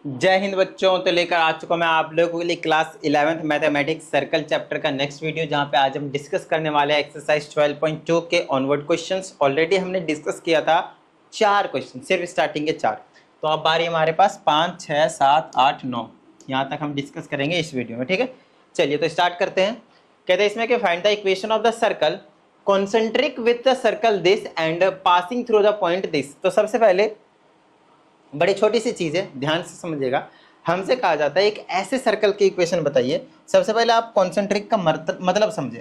जय हिंद बच्चों। तो लेकर आ चुका मैं आप लोगों के लिए class 11th mathematics circle chapter का नेक्स्ट वीडियो, जहां पे आज हम डिस्कस करने वाले हैं एक्सरसाइज 12.2 के ऑनवर्ड क्वेश्चंस। ऑलरेडी हमने डिस्कस किया था 4 क्वेश्चन, सिर्फ स्टार्टिंग के 4। तो अब बारी हमारे पास 5, 6, 7, 8, 9 यहाँ तक हम डिस्कस करेंगे इस वीडियो में। ठीक है, चलिए तो स्टार्ट करते हैं। कहते हैं इसमें कि find the equation of the circle concentric with the circle this and passing through the point this. तो सबसे पहले बड़ी छोटी सी चीज़ है, ध्यान से समझिएगा। हमसे कहा जाता है एक ऐसे सर्कल की इक्वेशन बताइए। सबसे पहले आप कॉन्सेंट्रिक का मतलब समझे।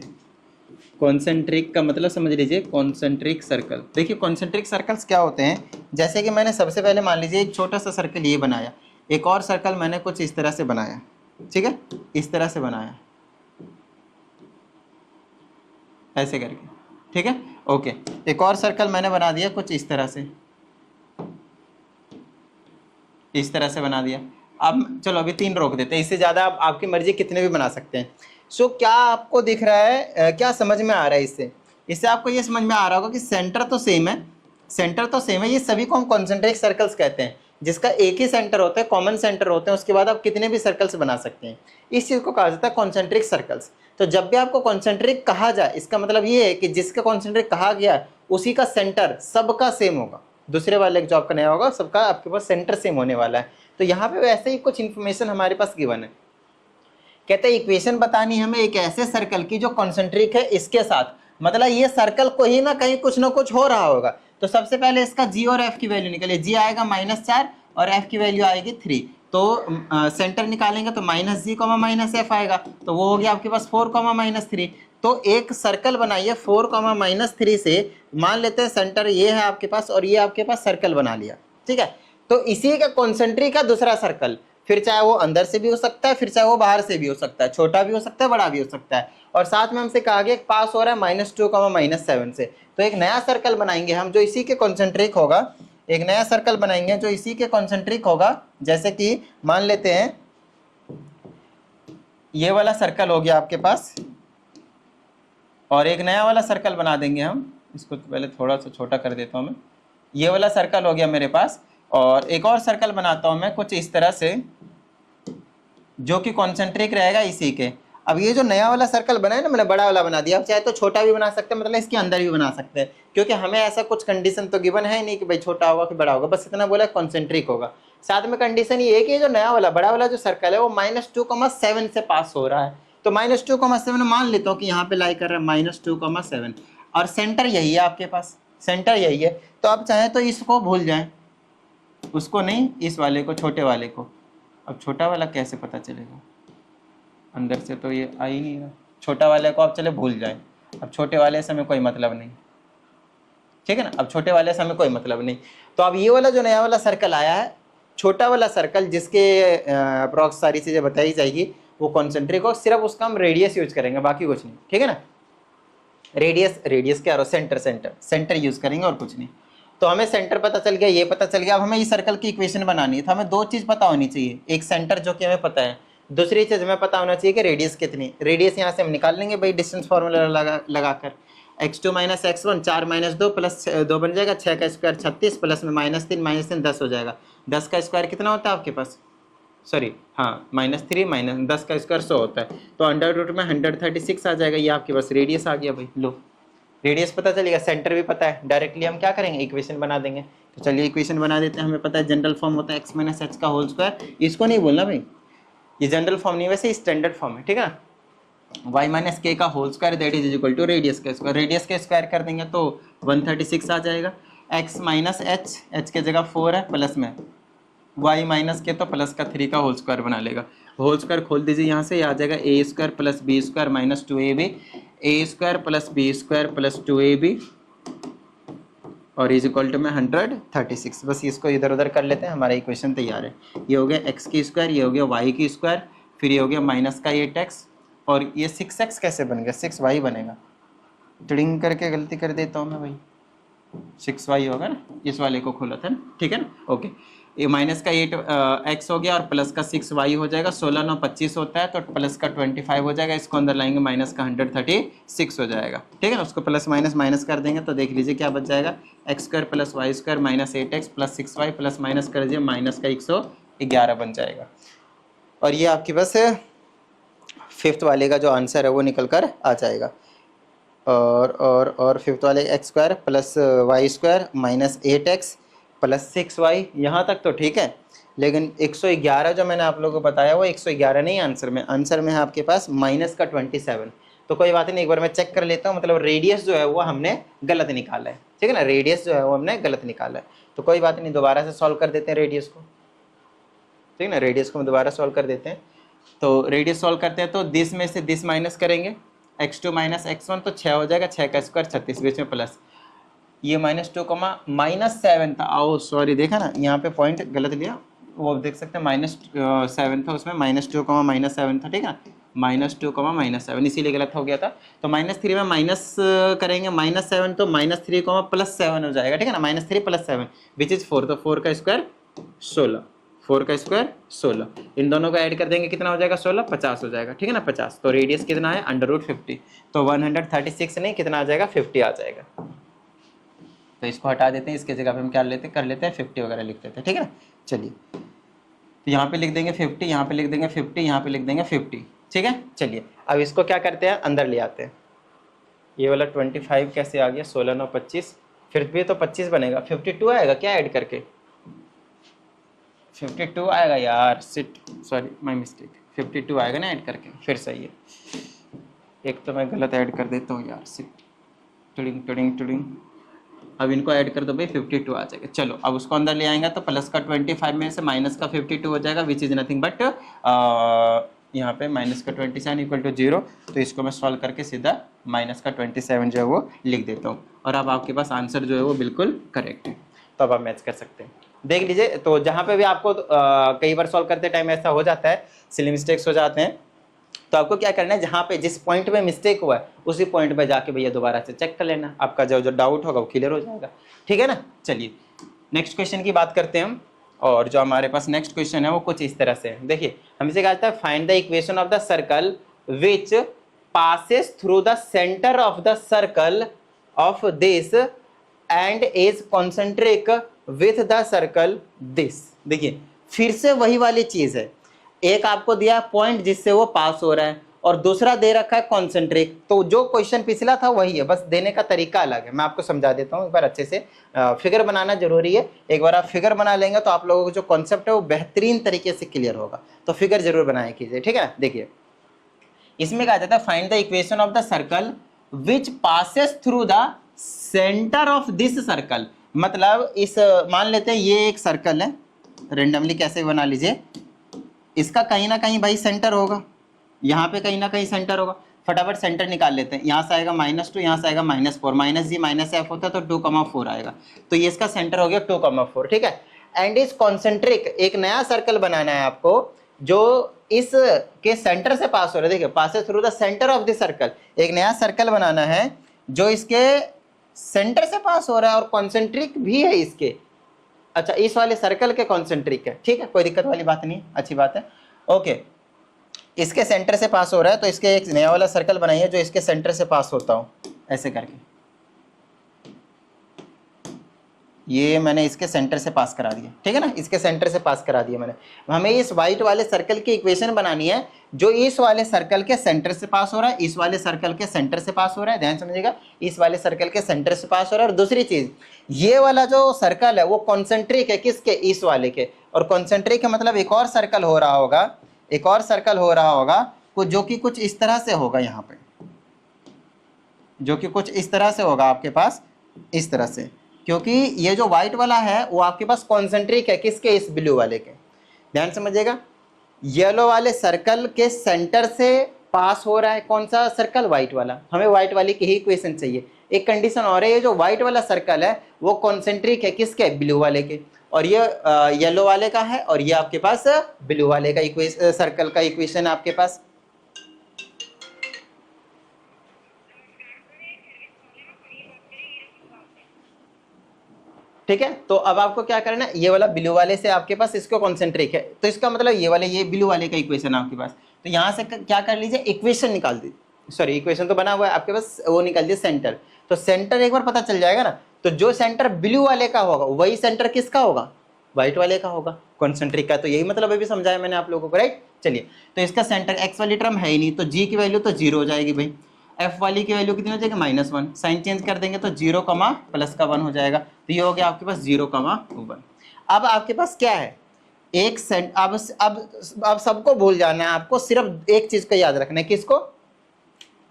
कॉन्सेंट्रिक का मतलब समझ लीजिए, कॉन्सेंट्रिक सर्कल। देखिए कॉन्सेंट्रिक सर्कल्स क्या होते हैं, जैसे कि मैंने सबसे पहले मान लीजिए एक छोटा सा सर्कल ये बनाया, एक और सर्कल मैंने कुछ इस तरह से बनाया। ठीक है, इस तरह से बनाया ऐसे करके। ठीक है, ओके। एक और सर्कल मैंने बना दिया कुछ इस तरह से, इस तरह से बना दिया। अब चलो अभी 3 रोक देते हैं, इससे ज़्यादा आप आपकी मर्जी कितने भी बना सकते हैं। सो क्या आपको दिख रहा है, क्या समझ में आ रहा है इससे? इससे आपको ये समझ में आ रहा होगा कि सेंटर तो सेम है, सेंटर तो सेम है। ये सभी को हम कॉन्सेंट्रिक सर्कल्स कहते हैं, जिसका एक ही सेंटर होता है, कॉमन सेंटर होते हैं। उसके बाद आप कितने भी सर्कल्स बना सकते हैं। इस चीज़ को कहा जाता है कॉन्सेंट्रिक सर्कल्स। तो जब भी आपको कॉन्सेंट्रिक कहा जाए, इसका मतलब ये है कि जिसका कॉन्सेंट्रिक कहा गया उसी का सेंटर सबका सेम होगा। दूसरे वाले जो आपका नया होगा सबका आपके पास सेंटर सेम होने वाला है। तो यहाँ पे वैसे ही कुछ इन्फॉर्मेशन हमारे पास गिवन है। कहते हैं इक्वेशन बतानी हमें एक ऐसे सर्कल की जो कॉन्सेंट्रिक है इसके साथ, मतलब ये सर्कल को ही ना कहीं कुछ ना कुछ हो रहा होगा। तो सबसे पहले इसका जी और एफ की वैल्यू निकालिए। जी आएगा -4 और एफ की वैल्यू आएगी 3। तो सेंटर निकालेंगे तो -g, -f आएगा। तो वो हो गया आपके पास 4, -3। तो एक सर्कल बनाइए 4, -3 से। मान लेते हैं सेंटर ये है आपके पास और ये आपके पास सर्कल बना लिया। ठीक है, तो इसी का कॉन्सेंट्रिक का दूसरा सर्कल, फिर चाहे वो अंदर से भी हो सकता है, फिर चाहे वो बाहर से भी हो सकता है, छोटा भी हो सकता है, बड़ा भी हो सकता है। और साथ में हमसे कहा गया पास हो रहा है -2, -7 से। तो एक नया सर्कल बनाएंगे हम जो इसी के कॉन्सेंट्रिक होगा। एक नया सर्कल बनाएंगे जो इसी के कॉन्सेंट्रिक होगा। जैसे कि मान लेते हैं ये वाला सर्कल हो गया आपके पास, और एक नया वाला सर्कल बना देंगे हम। इसको तो पहले थोड़ा सा छोटा कर देता हूँ मैं। ये वाला सर्कल हो गया मेरे पास, और एक और सर्कल बनाता हूँ मैं कुछ इस तरह से, जो कि कॉन्सेंट्रिक रहेगा इसी के। अब ये जो नया वाला सर्कल बना है ना, मैंने बड़ा वाला बना दिया। अब चाहे तो छोटा भी बना सकते हैं, मतलब इसके अंदर भी बना सकते हैं, क्योंकि हमें ऐसा कुछ कंडीशन तो गिवन है नहीं कि भाई छोटा होगा कि बड़ा होगा। बस इतना बोला कॉन्सेंट्रिक होगा। साथ में कंडीशन ये है कि जो नया वाला बड़ा वाला जो सर्कल है वो -2,7 से पास हो रहा है। तो -2,7 मान लेता हूँ कि यहाँ पे लाई कर रहा है -2,7, और सेंटर यही है आपके पास, सेंटर यही है। तो अब चाहे तो इसको भूल जाए, उसको नहीं, इस वाले को, छोटे वाले को। अब छोटा वाला कैसे पता चलेगा, अंदर से तो ये आ ही नहीं रहा। छोटा वाले को आप चले भूल जाए। अब छोटे वाले से हमें कोई मतलब नहीं, ठीक है ना। अब छोटे वाले से हमें कोई मतलब नहीं। तो अब ये वाला जो नया वाला सर्कल आया है, छोटा वाला सर्कल, जिसके अप्रॉक्स सारी चीज़ें बताई जाएगी, वो कॉन्सेंट्रिक हो। सिर्फ उसका हम रेडियस यूज करेंगे, बाकी कुछ नहीं, ठीक है ना। रेडियस क्या, सेंटर यूज करेंगे और कुछ नहीं। तो हमें सेंटर पता चल गया, ये पता चल गया। अब हमें इस सर्कल की इक्वेशन बनानी है, तो हमें 2 चीज़ पता होनी चाहिए। एक सेंटर जो कि हमें पता है, दूसरी चीज़ हमें पता होना चाहिए कि रेडियस कितनी। रेडियस यहाँ से हम निकाल लेंगे भाई, डिस्टेंस फार्मूला लगाकर। x2 - x1 4 - 2 प्लस 2 बन जाएगा। 6 का स्क्वायर 36 प्लस में -3 10 हो जाएगा। 10 का स्क्वायर कितना होता है आपके पास, सॉरी हाँ, -3 - 10 का स्क्वायर 100 होता है। तो अंडर रूट में 136 आ जाएगा। ये आपके पास रेडियस आ गया भाई। लो, रेडियस पता चलेगा, सेंटर भी पता है। डायरेक्टली हम क्या करेंगे, इक्वेशन बना देंगे। तो चलिए इक्वेशन बना देते हैं। हमें पता है जनरल फॉर्म होता है x - h का होल स्क्वायर। इसको नहीं बोलना भाई, ये जनरल फॉर्म नहीं, वैसे स्टैंडर्ड फॉर्म है, ठीक है ना। y - k का whole square that is equal to radius का स्क्वायर। रेडियस के स्क्वायर कर देंगे तो 136 आ जाएगा। x - h के जगह 4 है, प्लस में y - k तो प्लस का 3 का होल स्क्वायर बना लेगा। होल स्क्वायर खोल दीजिए यहाँ से, आ जाएगा a² + b² - 2ab, a² + b² + 2ab और इज इक्वल टू में 136। बस इसको इधर उधर कर लेते हैं, हमारा इक्वेशन तैयार है। ये हो गया x की स्क्वायर, ये हो गया y की स्क्वायर, फिर ये हो गया -8x, और ये 6x कैसे बन गया, 6y बनेगा। टिड़िंग करके गलती कर देता हूँ मैं भाई, 6y होगा ना, इस वाले को खोला था ना, ठीक है ना। ओके, ये -8x हो गया और प्लस का 6y हो जाएगा। 16 9 25 होता है, तो प्लस का 25 हो जाएगा। इसको अंदर लाएंगे, माइनस का 136 हो जाएगा, ठीक है ना। उसको प्लस माइनस कर देंगे तो देख लीजिए क्या बच जाएगा, x² + y² - 8x + 6y plus minus कर दीजिए -136। 11 बन जाएगा। और ये आपके पास फिफ्थ वाले का जो आंसर है वो निकल कर आ जाएगा। और फिफ्थ वाले x square plus y square minus 8x plus 6y, यहाँ तक तो ठीक है। लेकिन 111 जो मैंने आप लोगों को बताया वो 111 नहीं आंसर में है आपके पास माइनस का 27। तो कोई बात नहीं, एक बार मैं चेक कर लेता हूँ, मतलब रेडियस जो है वो हमने गलत निकाला है, ठीक है ना, रेडियस जो है वो हमने गलत निकाला है। तो कोई बात नहीं, दोबारा से सॉल्व कर देते हैं रेडियस को, ठीक है ना, रेडियस को हम दोबारा सॉल्व कर देते हैं। तो रेडियस सॉल्व करते हैं तो दिस में से दिस माइनस करेंगे, x2 माइनस x1 तो 6 हो जाएगा, 6 का स्क्वायर 36, बीच में प्लस, ये -2 -7 था। आओ सॉरी, देखा ना यहाँ पे पॉइंट गलत लिया, वो देख सकते हैं -7 था उसमें, -2 -7 था, ठीक है, -2 -7 इसीलिए गलत हो गया था। तो -3 में माइनस करेंगे, -7 तो -3 +7 हो जाएगा, ठीक है ना, -3 + 7 विच इज 4, तो 4 का स्क्वायर 16, 4 का स्क्वायर 16, इन दोनों को ऐड कर देंगे कितना हो जाएगा 16, 50 हो जाएगा, ठीक है ना 50। तो रेडियस कितना है √50, तो 136 नहीं कितना आ जाएगा 50 आ जाएगा। तो इसको हटा देते हैं, इसके जगह पे हम क्या कर लेते हैं 50 वगैरह लिख देते हैं, ठीक है ना। चलिए तो यहाँ पे लिख देंगे 50, यहाँ पे लिख देंगे 50, यहाँ पे लिख देंगे 50, ठीक है। चलिए अब इसको क्या करते हैं, अंदर ले आते हैं। ये वाला 25 कैसे आ गया, 16 9 25, फिर भी तो 25 बनेगा, 52 आएगा क्या ऐड करके, 52 आएगा यार, सॉरी माय मिस्टेक, 52 आएगा ना ऐड करके, फिर सही है। एक तो मैं गलत ऐड कर देता हूँ यार, टुडिंग। अब इनको ऐड कर दो भाई, 52 आ जाएगा। चलो अब उसको अंदर ले आएंगे तो प्लस का 25 में से माइनस का 52 हो जाएगा, विच इज नथिंग बट यहाँ पे माइनस का 27 = 0। तो इसको मैं सॉल्व करके सीधा माइनस का 27 जो है वो लिख देता हूँ, और अब आपके पास आंसर जो है वो बिल्कुल करेक्ट है। तो अब आप मैच कर सकते हैं, देख लीजिए। तो जहाँ पे भी आपको कई बार सॉल्व करते टाइम ऐसा हो जाता है, सिली मिस्टेक्स हो जाते हैं, तो आपको क्या करना है, जहाँ पे जिस पॉइंट पे मिस्टेक हुआ है उसी पॉइंट पे जाके भैया दोबारा से चेक कर लेना, आपका जो डाउट होगा वो क्लियर हो जाएगा, ठीक है ना। चलिए नेक्स्ट क्वेश्चन की बात करते हैं हम, और जो हमारे पास नेक्स्ट क्वेश्चन है वो कुछ इस तरह से है। देखिए हमसे कहा था find the equation of the circle which passes through the centre of the circle of this and is concentric with the circle this. देखिए फिर से वही वाली चीज है, एक आपको दिया पॉइंट जिससे वो पास हो रहा है, और दूसरा दे रखा है कॉन्सेंट्रिक। तो जो क्वेश्चन पिछला था वही है, बस देने का तरीका अलग है। मैं आपको समझा देता हूँ एक बार अच्छे से, फिगर बनाना जरूरी है। एक बार आप फिगर बना लेंगे तो आप लोगों को जो कॉन्सेप्ट है वो बेहतरीन तरीके से क्लियर होगा। तो फिगर जरूर बनाया कीजिए, ठीक है ना। देखिए इसमें कहा जाता है find the equation of the circle which passes through the centre of this circle. मतलब इस मान लेते हैं ये एक सर्कल है, रेंडमली कैसे बना लीजिए, इसका कहीं ना कहीं भाई सेंटर होगा, यहाँ पे कहीं ना कहीं सेंटर होगा। फटाफट सेंटर निकाल लेते हैं, यहाँ से आएगा -2, यहाँ से आएगा -4, -g -f होता है तो 2,4 आएगा, तो ये इसका सेंटर हो गया 2,4, ठीक है। एंड इज कॉन्सेंट्रिक, एक नया सर्कल बनाना है आपको जो इस के सेंटर से पास हो रहा है। देखिए passes through the centre of this circle, एक नया सर्कल बनाना है जो इसके सेंटर से पास हो रहा है और कॉन्सेंट्रिक भी है इसके। अच्छा इस वाले सर्कल के कॉन्सेंट्रिक है, ठीक है, कोई दिक्कत वाली बात नहीं, अच्छी बात है। ओके इसके सेंटर से पास हो रहा है तो इसके एक नया वाला सर्कल बनाइए जो इसके सेंटर से पास होता हो, ऐसे करके ये मैंने इसके सेंटर से पास करा दिया, ठीक है ना, इसके सेंटर से पास करा दिया मैंने। हमें इस वाइट वाले सर्कल की इक्वेशन बनानी है जो इस वाले सर्कल के सेंटर से पास हो रहा है, इस वाले सर्कल के सेंटर से पास हो रहा है, ध्यान समझिएगा, इस वाले सर्कल के सेंटर से पास हो रहा है। और दूसरी चीज ये वाला जो सर्कल है वो कॉन्सेंट्रिक है किसके, इस वाले के, और कॉन्सेंट्रिक है मतलब एक और सर्कल हो रहा होगा, एक और सर्कल हो रहा होगा जो कि कुछ इस तरह से होगा, यहाँ पे जो कि कुछ इस तरह से होगा आपके पास, इस तरह से, क्योंकि ये जो व्हाइट वाला है वो आपके पास कॉन्सेंट्रिक है किसके, इस ब्लू वाले के। ध्यान समझिएगा, येलो वाले सर्कल के सेंटर से पास हो रहा है कौन सा सर्कल, व्हाइट वाला। हमें व्हाइट वाले की ही इक्वेशन चाहिए। एक कंडीशन और है, ये जो व्हाइट वाला सर्कल है वो कॉन्सेंट्रिक है किसके, ब्लू वाले के, और ये येलो वाले का है, और ये आपके पास ब्लू वाले का सर्कल का इक्वेशन है आपके पास। ठीक है, तो अब आपको क्या करना है, ये वाला ब्लू वाले से आपके पास इसको कॉन्सेंट्रिक है, तो इसका मतलब ये वाले ये ब्लू वाले का इक्वेशन है आपके पास। तो यहाँ से क्या कर लीजिए, इक्वेशन निकाल दीजिए, सॉरी इक्वेशन तो बना हुआ है आपके पास, वो निकाल दीजिए सेंटर। तो सेंटर एक बार पता चल जाएगा ना, तो जो सेंटर ब्लू वाले का होगा वही सेंटर किसका होगा, व्हाइट वाले का होगा, कॉन्सेंट्रिक का। तो यही मतलब अभी समझाया मैंने आप लोगों को, राइट। चलिए, तो इसका सेंटर एक्स वाली टर्म है ही नहीं, तो जी की वैल्यू तो 0 हो जाएगी भाई। एफ वाली की वैल्यू कितनी हो जाएगी, -1। साइन चेंज कर देंगे तो 0, +1 हो जाएगा। तो ये हो गया आपके पास 0, 1। अब आपके पास क्या है, एक सेंट। अब सबको भूल जाना है, आपको सिर्फ एक चीज को याद रखना है, किसको,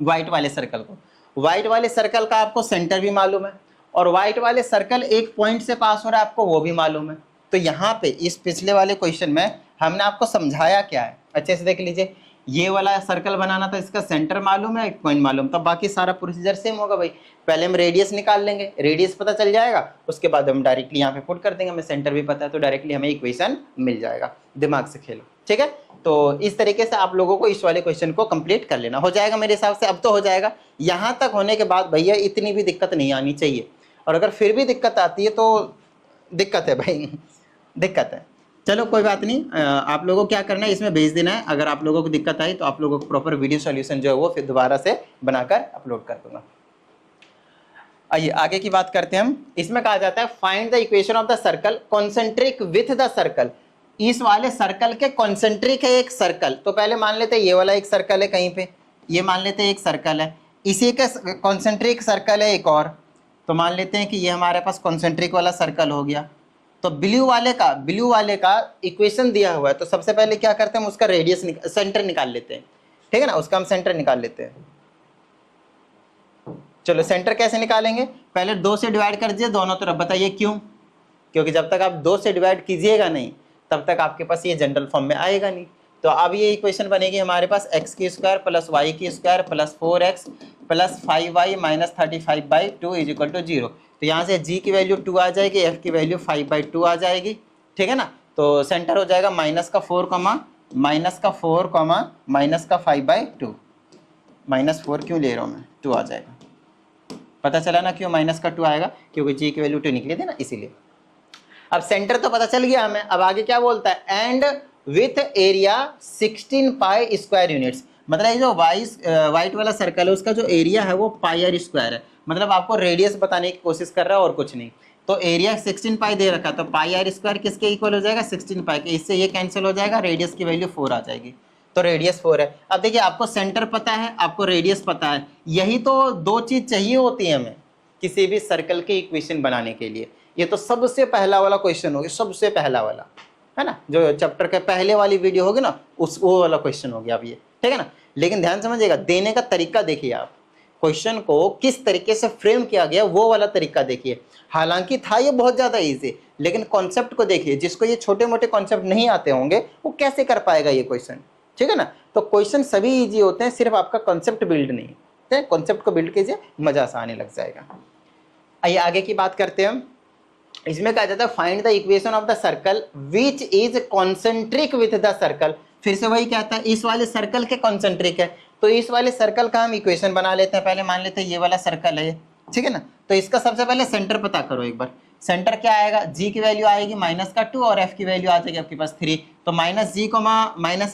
व्हाइट वाले सर्कल को। व्हाइट वाले सर्कल का आपको सेंटर भी मालूम है, और व्हाइट वाले सर्कल एक पॉइंट से पास हो रहा है, आपको वो भी मालूम है। तो यहाँ पे इस पिछले वाले क्वेश्चन में हमने आपको समझाया क्या है, अच्छे से देख लीजिए। ये वाला सर्कल बनाना था, इसका सेंटर मालूम है, एक पॉइंट मालूम था, बाकी सारा प्रोसीजर सेम होगा भाई। पहले हम रेडियस निकाल लेंगे, रेडियस पता चल जाएगा, उसके बाद हम डायरेक्टली यहाँ पे पुट कर देंगे, हमें सेंटर भी पता है, तो डायरेक्टली हमें इक्वेशन मिल जाएगा। दिमाग से खेलो, ठीक है। तो इस तरीके से आप लोगों को इस वाले क्वेश्चन को कंप्लीट कर लेना, हो जाएगा मेरे हिसाब से। अब तो हो जाएगा। यहाँ तक होने के बाद भैया इतनी भी दिक्कत नहीं आनी चाहिए, और अगर फिर भी दिक्कत आती है तो दिक्कत है भाई, दिक्कत है। चलो कोई बात नहीं, आप लोगों को क्या करना है, इसमें भेज देना है। अगर आप लोगों को दिक्कत आई तो आप लोगों को प्रॉपर वीडियो सॉल्यूशन जो है वो फिर दोबारा से बनाकर अपलोड कर दूंगा। आइए आगे की बात करते हैं हम। इसमें कहा जाता है find the equation of the circle concentric with the circle. इस वाले सर्कल के कॉन्सेंट्रिक है एक सर्कल, तो पहले मान लेते हैं ये वाला एक सर्कल है कहीं पे, ये मान लेते हैं एक सर्कल है, इसी का कॉन्सेंट्रिक सर्कल है एक और, तो मान लेते हैं कि ये हमारे पास कॉन्सेंट्रिक वाला सर्कल हो गया। तो ब्लू वाले का इक्वेशन दिया हुआ है, तो सबसे पहले क्या करते हैं, हम उसका रेडियस सेंटर निकाल लेते हैं, ठीक है ना, उसका हम सेंटर निकाल लेते हैं। चलो सेंटर कैसे निकालेंगे, पहले 2 से डिवाइड कर दीजिए दोनों तरफ। बताइए क्यों, क्योंकि जब तक आप 2 से डिवाइड कीजिएगा नहीं तब तक आपके पास ये जनरल फॉर्म में आएगा नहीं। तो अब ये इक्वेशन बनेगी हमारे पास x² + y² + 4x + 5y - 35/2 = 0। तो यहाँ से g की वैल्यू 2 आ जाएगी, f की वैल्यू 5/2 आ जाएगी, ठीक है ना। तो सेंटर हो जाएगा -4, -5/2। -4 क्यों ले रहा हूँ मैं, 2 आ जाएगा। पता चला ना क्यों -2 आएगा, क्योंकि g की वैल्यू 2 निकली थी ना, इसीलिए। अब सेंटर तो पता चल गया हमें, अब आगे क्या बोलता है, and with area 16 pi square units. मतलब ये जो वाइट वाला सर्कल है उसका जो एरिया है वो πr² है, मतलब आपको रेडियस बताने की कोशिश कर रहा है और कुछ नहीं। तो एरिया 16 पाई दे रखा, तो πr² किसके इक्वल हो जाएगा, 16 पाई के। इससे ये कैंसिल हो जाएगा, रेडियस की वैल्यू 4 आ जाएगी, तो रेडियस 4 है। अब देखिए आपको सेंटर पता है, आपको रेडियस पता है, यही तो 2 चीज चाहिए होती है हमें किसी भी सर्कल के इक्वेशन बनाने के लिए। ये तो सबसे पहला वाला क्वेश्चन हो गया, सबसे पहला वाला है ना, जो चैप्टर के पहले वाली वीडियो होगी ना, वो वाला क्वेश्चन हो गया अब ये, ठीक है ना। लेकिन ध्यान समझिएगा, देने का तरीका देखिए आप, क्वेश्चन को किस तरीके से फ्रेम किया गया वो वाला तरीका देखिए। हालांकि था ये बहुत ज्यादा इजी, लेकिन कॉन्सेप्ट को देखिए, जिसको ये छोटे मोटे कॉन्सेप्ट नहीं आते होंगे वो कैसे कर पाएगा ये क्वेश्चन, ठीक है ना। तो क्वेश्चन सभी ईजी होते हैं, सिर्फ आपका कॉन्सेप्ट बिल्ड नहीं है। कॉन्सेप्ट को बिल्ड कीजिए, मजा सा आने लग जाएगा। आइए आगे की बात करते हैं हम। इसमें कहा जाता है find the equation of the circle which is concentric with the circle. फिर से वही कहता है, इस वाले सर्कल के कॉन्सेंट्रिक है, तो इस वाले सर्कल का हम इक्वेशन बना लेते हैं। पहले मान लेते हैं ये वाला सर्कल है, ठीक है ना। तो इसका सबसे पहले सेंटर पता करो एक बार। सेंटर क्या आएगा, g की वैल्यू आएगी -2 और f की वैल्यू आ जाएगी आपके पास 3। तो -g,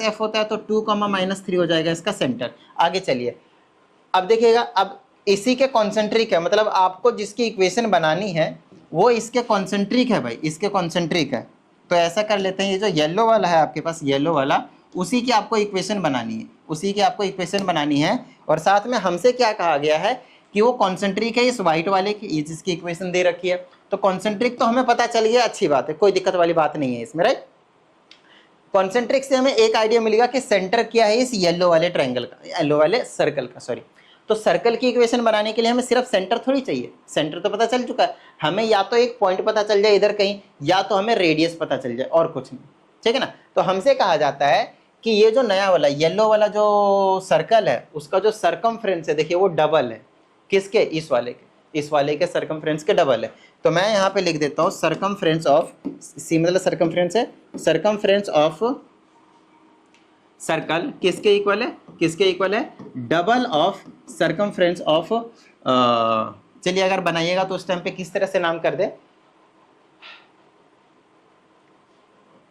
-f होता है, तो 2, -3 हो जाएगा इसका सेंटर। आगे चलिए, अब देखिएगा, अब इसी के कॉन्सेंट्रिक है, मतलब आपको जिसकी इक्वेशन बनानी है वो इसके कॉन्सेंट्रिक है भाई, इसके कॉन्सेंट्रिक है। तो ऐसा कर लेते हैं, ये जो येलो वाला है आपके पास, येलो वाला, उसी की आपको इक्वेशन बनानी है, उसी की आपको इक्वेशन बनानी है। और साथ में हमसे क्या कहा गया है कि वो कॉन्सेंट्रिक है इस वाइट वाले की, ये जिसकी इक्वेशन दे रखी है। तो कॉन्सेंट्रिक तो हमें पता चल गया, अच्छी बात है, कोई दिक्कत वाली बात नहीं है इसमें, राइट। कॉन्सेंट्रिक से हमें एक आइडिया मिलेगा कि सेंटर क्या है इस येलो वाले ट्रायंगल का, येलो वाले सर्कल का, सॉरी। तो सर्कल की इक्वेशन बनाने के लिए हमें सिर्फ सेंटर थोड़ी चाहिए, सेंटर तो पता चल चुका है हमें, या तो एक पॉइंट पता चल जाए इधर कहीं, या तो हमें रेडियस पता चल जाए, और कुछ नहीं, ठीक है ना। तो हमसे कहा जाता है कि ये जो नया वाला येलो वाला जो सर्कल है उसका जो सरकमफ्रेंस है, देखिए वो डबल है, किसके, इस वाले के सरकमफ्रेंस के डबल है। तो मैं यहाँ पे लिख देता हूँ सरकमफ्रेंस ऑफ, सी मतलब सरकमफ्रेंस है, सरकमफ्रेंस ऑफ सर्कल किसके इक्वल है, किसके इक्वल है, डबल ऑफ सरकमफ्रेंस ऑफ, चलिए अगर बनाइएगा तो उस टाइम पे किस तरह से नाम कर दे,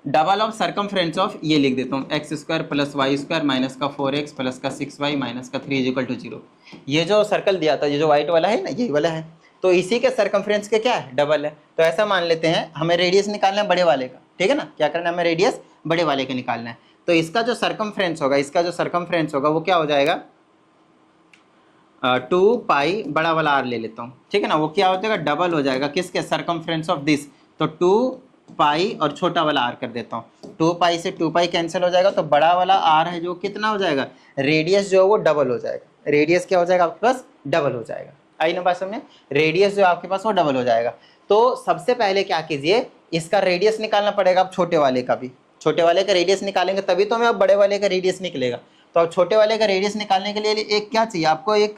डबल ऑफ सरकमफ्रेंस ऑफ, ये लिख देता हूँ x² + y² - 4x + 6y - 3 = 0। ये जो सर्कल दिया था, ये जो व्हाइट वाला है ना, यही वाला है, तो इसी के सर्कमफ्रेंस के क्या है, डबल है। तो ऐसा मान लेते हैं हमें रेडियस निकालना है बड़े वाले का, ठीक है ना, क्या करना है, हमें रेडियस बड़े वाले का निकालना है। तो इसका जो सर्कमफ्रेंस होगा, इसका जो सर्कमफ्रेंस होगा वो क्या हो जाएगा, 2 पाई बड़ा वाला आर ले लेता हूँ, ठीक है ना, वो क्या हो जाएगा, डबल हो जाएगा किसके, सर्कमफ्रेंस ऑफ दिस। तो 2 पाई और छोटा वाला आर कर देता हूँ, 2 पाई से 2 पाई कैंसिल हो जाएगा, तो बड़ा वाला आर है जो कितना हो जाएगा, रेडियस जो है वो डबल हो जाएगा। रेडियस क्या हो जाएगा आपके पास, डबल हो जाएगा। आई ना बात समझे, रेडियस जो आपके पास वो डबल हो जाएगा। तो सबसे पहले क्या कीजिए, इसका रेडियस निकालना पड़ेगा, अब छोटे वाले का भी, छोटे वाले का रेडियस निकालेंगे तभी तो हमें अब बड़े वाले का रेडियस निकलेगा। तो अब छोटे वाले का रेडियस निकालने के लिए एक क्या चाहिए आपको, एक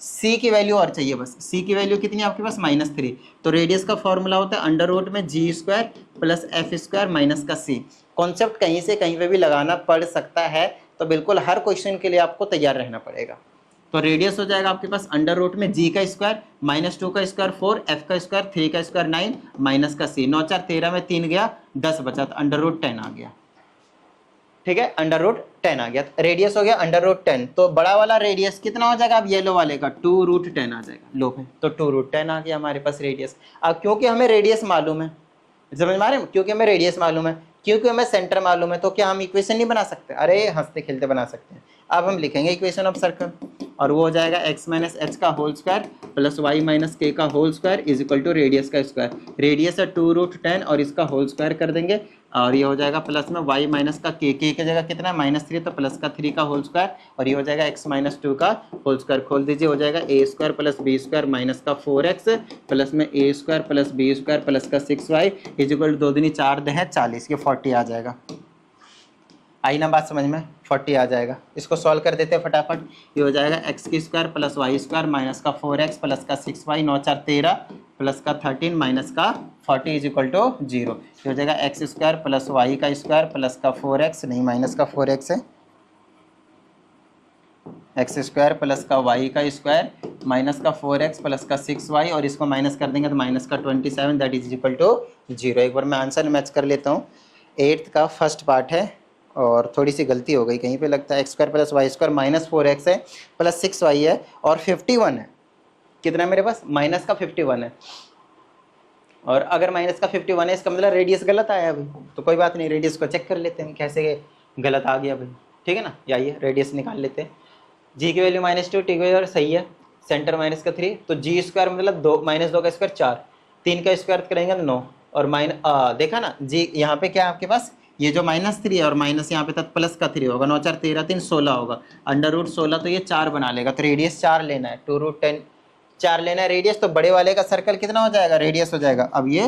c की वैल्यू और चाहिए, बस c की वैल्यू कितनी है आपके पास, -3। तो रेडियस का फॉर्मूला होता है अंडर रूट में g square plus F square minus का c। कॉन्सेप्ट कहीं से कहीं पे भी लगाना पड़ सकता है, तो बिल्कुल हर क्वेश्चन के लिए आपको तैयार रहना पड़ेगा। तो रेडियस हो जाएगा आपके पास अंडर रूट में g का स्क्वायर -2 का स्क्वायर 4, f का स्क्वायर 3 का स्क्वायर 9 माइनस का c। 9 4 13 में 3 गया 10 बचा, तो अंडर रूट 10 आ गया, ठीक है, अंडर रूट 10 आ गया। रेडियस हो गया अंडर रूट 10। तो बड़ा वाला रेडियस कितना हो जाएगा, अब येलो वाले का 2 रूट 10 आ जाएगा, लो पे, तो 2 रूट 10 आ गया हमारे पास रेडियस। अब क्योंकि हमें रेडियस मालूम है, समझ में आ रहे हैं, क्योंकि हमें रेडियस मालूम है, क्योंकि हमें सेंटर मालूम है, तो क्या हम इक्वेशन नहीं बना सकते, अरे हंसते खेलते बना सकते हैं। अब हम लिखेंगे इक्वेशन ऑफ सर्कल, और वो हो जाएगा x माइनस एच का whole square plus y minus k का whole square is equal to radius का स्क्वायर। रेडियस है 2 रूट 10 और इसका होल स्क्वायर कर देंगे, और ये हो जाएगा प्लस में y माइनस का के की जगह कितना है -3, तो प्लस का 3 का होल स्क्वायर, और ये हो जाएगा x माइनस 2 का होल स्क्वायर। खोल दीजिए, हो जाएगा a square plus b square minus का 4x प्लस में a square plus b square plus का 6y इज इक्वल टू 2 दूनी 4 दे 40, ये 40 आ जाएगा। आई ना बात समझ में, 40 आ जाएगा। इसको सॉल्व कर देते हैं फटाफट। ये हो जाएगा एक्स की square plus y square minus का 4x प्लस का 6y 9 4 13 प्लस का 13 माइनस का 40 इज इक्वल टू 0। ये हो जाएगा एक्स स्क्वायर प्लस वाई का स्क्वायर प्लस का 4x, नहीं माइनस का 4x है, एक्स स्क्वायर प्लस का वाई का स्क्वायर माइनस का 4x प्लस का 6y, और इसको माइनस कर देंगे तो माइनस का 27 दैट इज इक्वल टू 0। एक बार मैं आंसर मैच कर लेता हूँ। 8th का फर्स्ट पार्ट है और थोड़ी सी गलती हो गई कहीं पे, लगता है x square plus y square minus 4x है प्लस 6y है और 51 है, कितना है मेरे पास, माइनस का 51 है। और अगर माइनस का 51 है इसका मतलब रेडियस गलत आया भाई, तो कोई बात नहीं, रेडियस को चेक कर लेते हैं कैसे गलत आ गया भाई, ठीक है ना। आइए रेडियस निकाल लेते हैं। जी की वैल्यू -2, टी की वैल्यू सही है, सेंटर माइनस का 3, तो जी स्क्वायर मतलब 2 -2 का स्क्वायर 4, 3 का स्क्वायर करेंगे तो 9, और देखा ना जी, यहाँ पे क्या है आपके पास, ये जो -3 है और माइनस यहाँ पे तक प्लस का 3 होगा, 9 4 13 3 16 होगा, अंडर रूट 16 तो ये 4 बना लेगा, तो रेडियस 4 लेना है, 2 रूट 10 4 लेना है रेडियस। तो बड़े वाले का सर्कल कितना हो जाएगा, रेडियस हो जाएगा, अब ये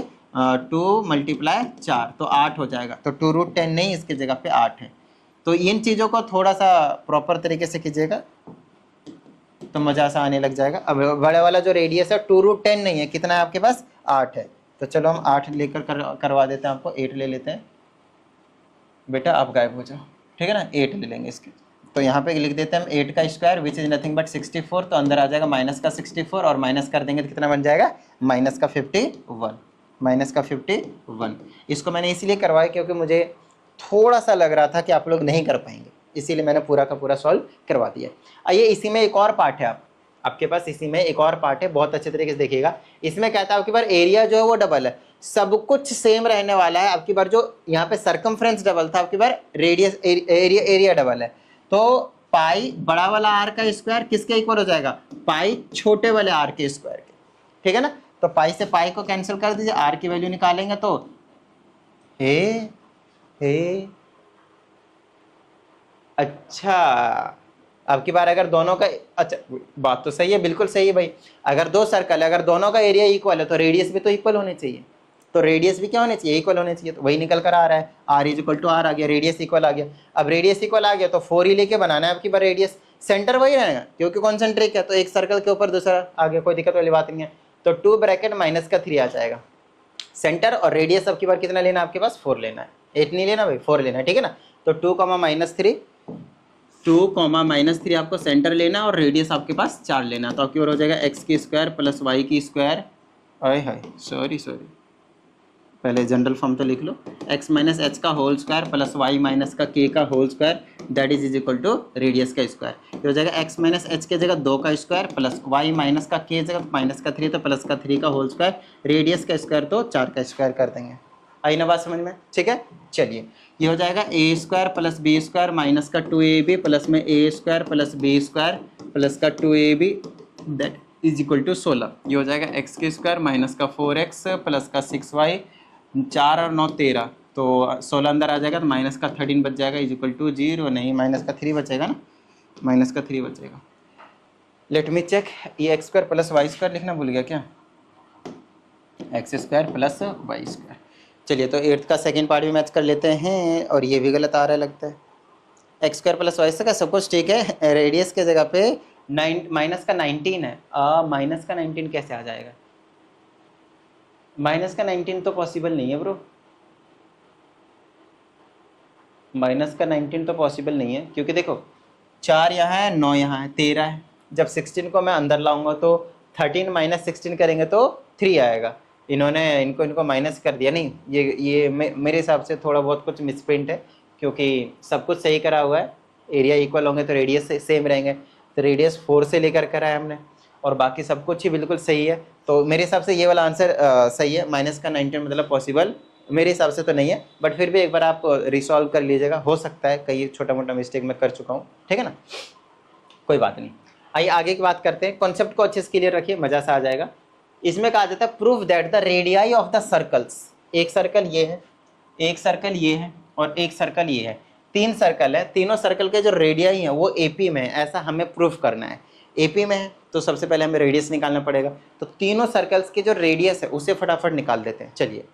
2 × 4 तो 8 हो जाएगा, तो 2 रूट 10 नहीं, इसकी जगह पे 8 है। तो इन चीज़ों को थोड़ा सा प्रॉपर तरीके से कीजिएगा तो मज़ा सा आने लग जाएगा। अब बड़े वाला जो रेडियस है 2 रूट 10 नहीं है, कितना है आपके पास, 8 है। तो चलो हम 8 लेकर करवा देते हैं आपको, 8 ले लेते हैं, बेटा आप गायब हो जाओ, ठीक है ना, 8 ले लेंगे इसके। तो यहाँ पे लिख देते हैं हम 8 का square which is nothing but 64, तो अंदर आ जाएगा माइनस का 64 और माइनस कर देंगे तो कितना बन जाएगा, माइनस का 51, माइनस का 51। इसको मैंने इसीलिए करवाया क्योंकि मुझे थोड़ा सा लग रहा था कि आप लोग नहीं कर पाएंगे, इसीलिए मैंने पूरा का पूरा सॉल्व करवा दिया। आइए इसी में एक और पार्ट है, आपके पास इसी में एक और पार्ट है, बहुत अच्छे तरीके से देखिएगा। इसमें कहता है आपके पास एरिया जो है वो डबल है, सब कुछ सेम रहने वाला है। आपकी बार जो यहाँ पे सर्कमफ्रेंस डबल था, आपकी बार रेडियस एरिया डबल है। तो पाई बड़ा वाला आर का स्क्वायर किसके इक्वल हो जाएगा, पाई छोटे वाले आर के स्क्वायर के, ठीक है ना। तो पाई से पाई को कैंसिल कर दीजिए, आर की वैल्यू निकालेंगे तो अच्छा, अब की बार अगर दोनों का, अच्छा बात तो सही है, बिल्कुल सही है भाई। अगर दो सर्कल है, अगर दोनों का एरिया इक्वल है तो रेडियस भी तो इक्वल होने चाहिए, तो रेडियस भी क्या होने चाहिए, इक्वल होने चाहिए। तो वही निकल कर आ रहा है, R is equal to R आ गया, रेडियस इक्वल आ गया। अब रेडियस इक्वल आ गया तो 4 ही लेके बनाना है आपकी बार, रेडियस सेंटर वही रहेगा क्योंकि कॉन्सेंट्रिक है, तो एक सर्कल के ऊपर दूसरा आ गया, कोई दिक्कत वाली बात नहीं है। तो 2 ब्रैकेट माइनस का 3 आ जाएगा सेंटर, और रेडियस अब की बार कितना लेना है आपके पास, 4 लेना है, 8 नहीं लेना भाई, 4 लेना है, ठीक है ना। तो 2, -3 आपको सेंटर लेना और रेडियस आपके पास 4 लेना, तो आपकी बार हो जाएगा एक्स की स्क्वायर प्लस वाई की स्क्वायर, सॉरी पहले जनरल फॉर्म तो लिख लो, x माइनस एच का whole square plus y minus का के का whole square that is equal to radius का स्क्वायर। ये हो जाएगा x माइनस एच के जगह 2 का स्क्वायर प्लस y माइनस का k जगह माइनस का 3 तो प्लस का 3 का होल स्क्वायर, रेडियस का स्क्वायर तो 4 का स्क्वायर कर देंगे। आई ना बात समझ में? ठीक है, चलिए ये हो जाएगा a square plus b square minus का 2ab प्लस में a square plus b square plus का 2ab that is equal to 16। ये हो जाएगा एक्स के स्क्वायर माइनस का 4x प्लस का 6y, 4 और 9 13 तो 16 अंदर आ जाएगा तो माइनस का 13 बच जाएगा इज इक्वल टू 0, नहीं माइनस का 3 बचेगा ना, माइनस का 3 बचेगा। लेट मी चेक, ये x square plus y square लिखना भूल गया क्या, x square plus y square. चलिए तो 8th का सेकेंड पार्ट भी मैच कर लेते हैं और ये भी गलत आ रहा है लगता है। X square plus y square सब कुछ ठीक है, रेडियस के जगह पे माइनस का 19 है। माइनस का 19 कैसे आ जाएगा, माइनस का 19 तो पॉसिबल नहीं है ब्रो, माइनस का 19 तो पॉसिबल नहीं है क्योंकि देखो 4 यहाँ है 9 यहाँ है 13 है, जब 16 को मैं अंदर लाऊंगा तो 13 माइनस 16 करेंगे तो 3 आएगा। इन्होंने इनको माइनस कर दिया, नहीं ये मेरे हिसाब से थोड़ा बहुत कुछ मिसप्रिंट है क्योंकि सब कुछ सही करा हुआ है, एरिया इक्वल होंगे तो रेडियस सेम रहेंगे, तो रेडियस 4 से लेकर करा है हमने और बाकी सब कुछ ही बिल्कुल सही है। तो मेरे हिसाब से ये वाला आंसर सही है, माइनस का 19 मतलब पॉसिबल मेरे हिसाब से तो नहीं है, बट फिर भी एक बार आप रिसॉल्व कर लीजिएगा, हो सकता है कहीं छोटा मोटा मिस्टेक मैं कर चुका हूँ, ठीक है ना, कोई बात नहीं। आइए आगे की बात करते हैं, कॉन्सेप्ट को अच्छे से क्लियर रखिए, मजा सा आ जाएगा। इसमें कहा जाता है prove that the radii of the circles, एक सर्कल ये है, एक सर्कल ये है और एक सर्कल ये है, 3 सर्कल है, तीनों सर्कल के जो रेडियाई है वो एपी में है, ऐसा हमें प्रूफ करना है। एपी में है तो सबसे पहले हमें रेडियस निकालना पड़ेगा, तो तीनों सर्कल्स की जो रेडियस है उसे फटाफट निकाल देते हैं। चलिए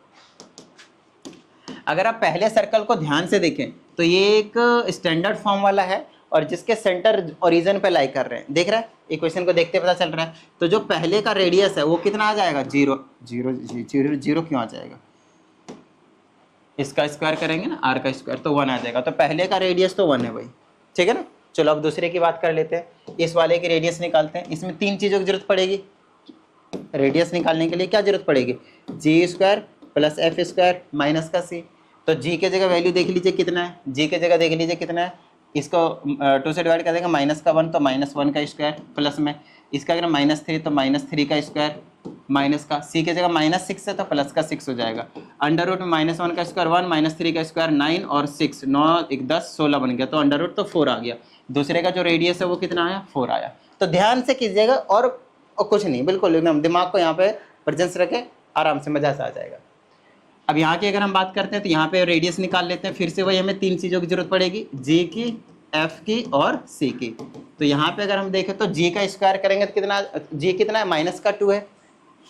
अगर आप पहले सर्कल को ध्यान से देखें तो ये एक स्टैंडर्ड फॉर्म वाला है और जिसके सेंटर ओरिजिन पे लाई कर रहे हैं, देख रहा है, इक्वेशन को देखते पता चल रहा है। तो जो पहले का रेडियस है वो कितना आ जाएगा, 0 0 0 0 क्यों आ जाएगा, इसका स्क्वायर करेंगे ना r का स्क्वायर तो 1 आ जाएगा, तो पहले का रेडियस तो 1 है भाई, ठीक है ना। चलो अब दूसरे की बात कर लेते हैं, इस वाले की रेडियस निकालते हैं। इसमें 3 चीज़ों की जरूरत पड़ेगी, रेडियस निकालने के लिए क्या जरूरत पड़ेगी, G square plus F square minus का सी। तो जी के जगह वैल्यू देख लीजिए कितना है, जी के जगह देख लीजिए कितना है, इसको 2 से डिवाइड कर देंगे, माइनस का 1 तो माइनस 1 का स्क्वायर प्लस में इसका अगर -3 तो -3 का स्क्वायर माइनस का, सी के जगह -6 है तो प्लस का 6 हो जाएगा, अंडर रूट में -1 का स्क्वायर 1 -3 का स्क्वायर 9 और 6 9 1 10 16 बन गया, तो अंडर रूट तो 4 आ गया। दूसरे का जो रेडियस है वो कितना आया, 4 आया। तो ध्यान से कीजिएगा और कुछ नहीं, बिल्कुल एकदम दिमाग को यहाँ पे प्रेजेंस रखे, आराम से मजा सा आ जाएगा। अब यहाँ की अगर हम बात करते हैं तो यहाँ पे रेडियस निकाल लेते हैं, फिर से वही हमें 3 चीज़ों की जरूरत पड़ेगी, जी की, एफ की और सी की। तो यहाँ पे अगर हम देखें तो जी का स्क्वायर करेंगे तो कितना, जी कितना है, -2 है,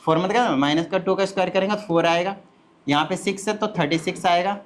4 मतलब क्या, -2 का स्क्वायर करेंगे तो 4 आएगा, यहाँ पे 6 है तो 36 आएगा,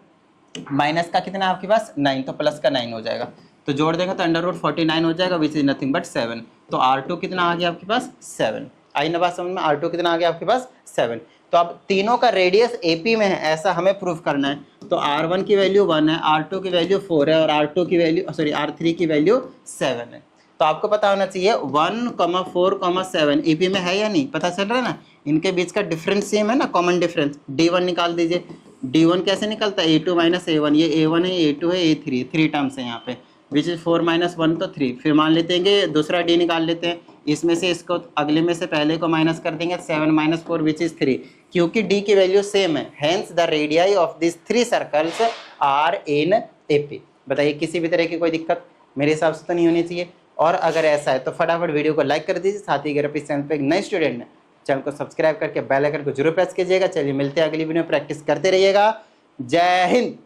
माइनस का कितना है आपके पास 9 तो प्लस का 9 हो जाएगा, तो जोड़ देंगे तो अंडर रूट 49 हो जाएगा, विच इज नथिंग बट 7। तो R2 कितना आ गया आपके पास 7। आई ना बात समझ में, R2 कितना आ गया आपके पास 7। तो अब तीनों का रेडियस AP में है ऐसा हमें प्रूफ करना है। तो R1 की वैल्यू 1 है, R2 की वैल्यू 4 है और R2 की वैल्यू R3 की वैल्यू 7 है। तो आपको पता होना चाहिए 1, 4, 7 AP में है या नहीं, पता चल रहा है ना, इनके बीच का डिफरेंस सेम है ना, कॉमन डिफरेंस। D1 निकाल दीजिए, D1 कैसे निकलता है, A2 - A1, ये A1 है, A2 है, A3, 3 टर्म्स है यहाँ पे, विच इज 4 - 1 तो 3। फिर मान लेते हैं दूसरा D निकाल लेते हैं, इसमें से इसको अगले में से पहले को माइनस कर देंगे, 7 - 4 विच इज 3, क्योंकि D की वैल्यू सेम है, hence the radii of this 3 circles are in AP। बताइए किसी भी तरह की कोई दिक्कत मेरे हिसाब से तो नहीं होनी चाहिए, और अगर ऐसा है तो फटाफट वीडियो को लाइक कर दीजिए, साथ ही अगर इस चैनल पर एक नए स्टूडेंट है चैनल को सब्सक्राइब करके बेल आइकन को जरूर प्रेस कीजिएगा। चलिए मिलते हैं अगली वीडियो में, प्रैक्टिस करते रहिएगा। जय हिंद।